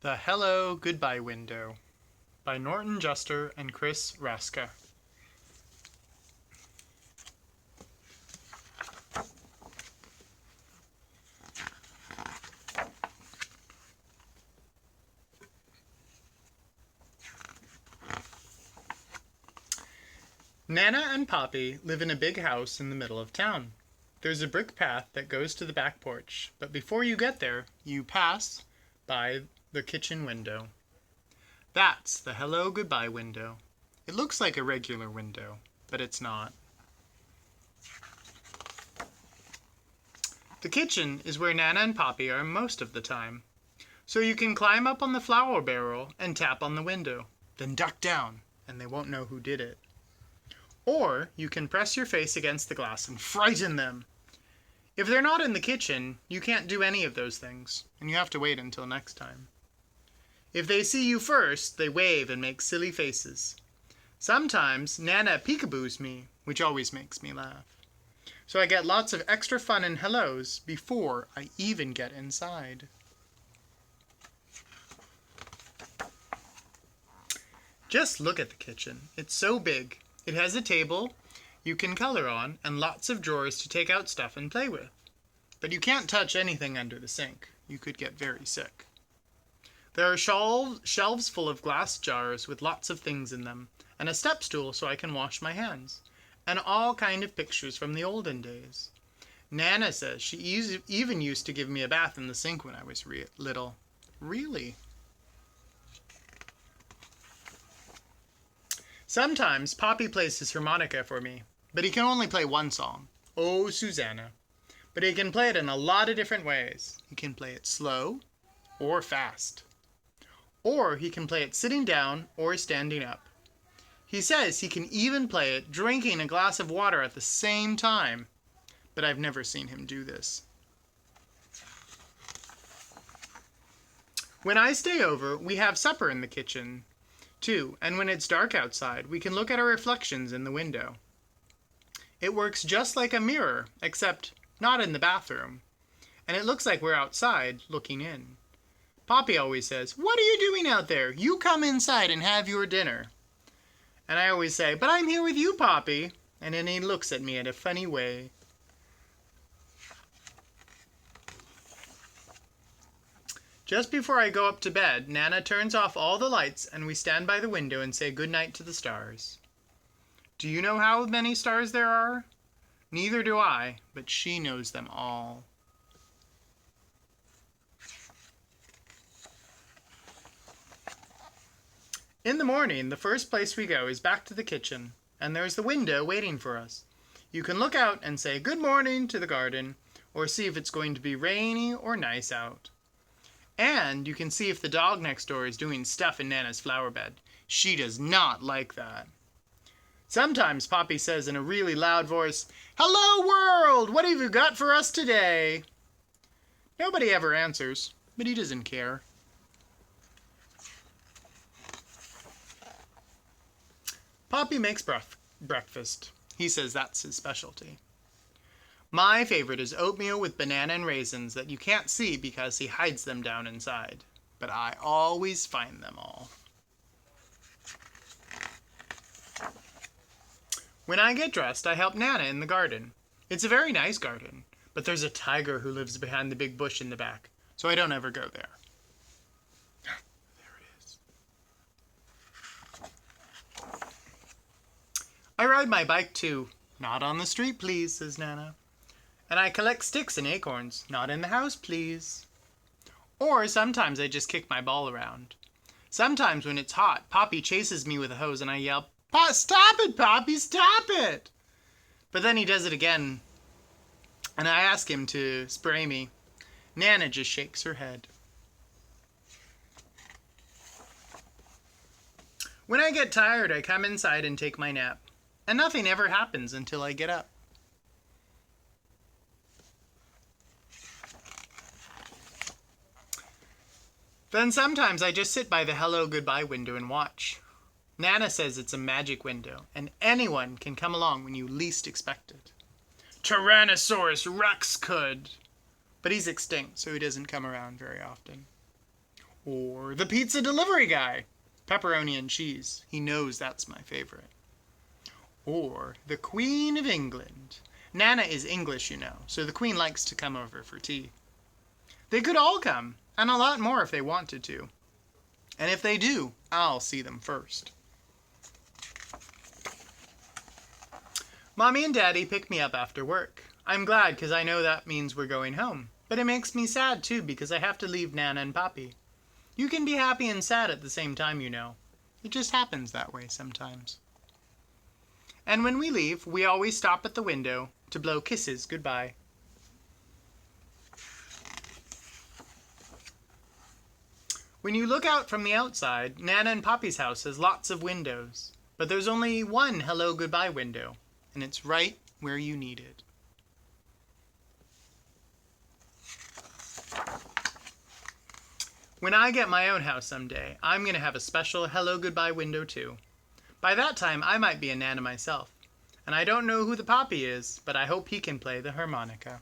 The Hello Goodbye Window by Norton Juster and Chris Raska. Nana and Poppy live in a big house in the middle of town. There's a brick path that goes to the back porch, but before you get there, you pass by the kitchen window. That's the Hello Goodbye window. It looks like a regular window, but it's not. The kitchen is where Nana and Poppy are most of the time. So you can climb up on the flour barrel and tap on the window, then duck down, and they won't know who did it. Or you can press your face against the glass and frighten them. If they're not in the kitchen, you can't do any of those things, and you have to wait until next time. If they see you first, they wave and make silly faces. Sometimes Nana peekaboos me, which always makes me laugh. So I get lots of extra fun and hellos before I even get inside. Just look at the kitchen. It's so big. It has a table you can color on and lots of drawers to take out stuff and play with. But you can't touch anything under the sink. You could get very sick. There are shelves full of glass jars with lots of things in them, and a step stool so I can wash my hands, and all kind of pictures from the olden days. Nana says she even used to give me a bath in the sink when I was little. Really? Sometimes Poppy plays his harmonica for me, but he can only play one song, Oh Susanna. But he can play it in a lot of different ways. He can play it slow or fast. Or he can play it sitting down or standing up. He says he can even play it drinking a glass of water at the same time, but I've never seen him do this. When I stay over, we have supper in the kitchen too, and when it's dark outside, we can look at our reflections in the window. It works just like a mirror, except not in the bathroom, and it looks like we're outside looking in. Poppy always says, "What are you doing out there? You come inside and have your dinner." And I always say, "But I'm here with you, Poppy." And then he looks at me in a funny way. Just before I go up to bed, Nana turns off all the lights and we stand by the window and say goodnight to the stars. Do you know how many stars there are? Neither do I, but she knows them all. In the morning, the first place we go is back to the kitchen, and there's the window waiting for us. You can look out and say good morning to the garden, or see if it's going to be rainy or nice out. And you can see if the dog next door is doing stuff in Nana's flower bed. She does not like that. Sometimes Poppy says in a really loud voice, "Hello world, what have you got for us today?" Nobody ever answers, but he doesn't care. Poppy makes breakfast. He says that's his specialty. My favorite is oatmeal with banana and raisins that you can't see because he hides them down inside. But I always find them all. When I get dressed, I help Nana in the garden. It's a very nice garden, but there's a tiger who lives behind the big bush in the back, so I don't ever go there. There it is. I ride my bike too. Not on the street, please, says Nana. And I collect sticks and acorns. Not in the house, please. Or sometimes I just kick my ball around. Sometimes when it's hot, Poppy chases me with a hose and I yell, "Stop it, Poppy, stop it!" But then he does it again, and I ask him to spray me. Nana just shakes her head. When I get tired, I come inside and take my nap. And nothing ever happens until I get up. Then sometimes I just sit by the Hello Goodbye window and watch. Nana says it's a magic window, and anyone can come along when you least expect it. Tyrannosaurus Rex could, but he's extinct, so he doesn't come around very often. Or the pizza delivery guy. Pepperoni and cheese. He knows that's my favorite. Or the Queen of England. Nana is English, you know, so the Queen likes to come over for tea. They could all come, and a lot more if they wanted to. And if they do, I'll see them first. Mommy and Daddy pick me up after work. I'm glad because I know that means we're going home. But it makes me sad too because I have to leave Nana and Poppy. You can be happy and sad at the same time, you know. It just happens that way sometimes. And when we leave, we always stop at the window to blow kisses goodbye. When you look out from the outside, Nana and Poppy's house has lots of windows. But there's only one hello goodbye window, and it's right where you need it. When I get my own house someday, I'm going to have a special hello goodbye window too. By that time, I might be a Nana myself. And I don't know who the Poppy is, but I hope he can play the harmonica.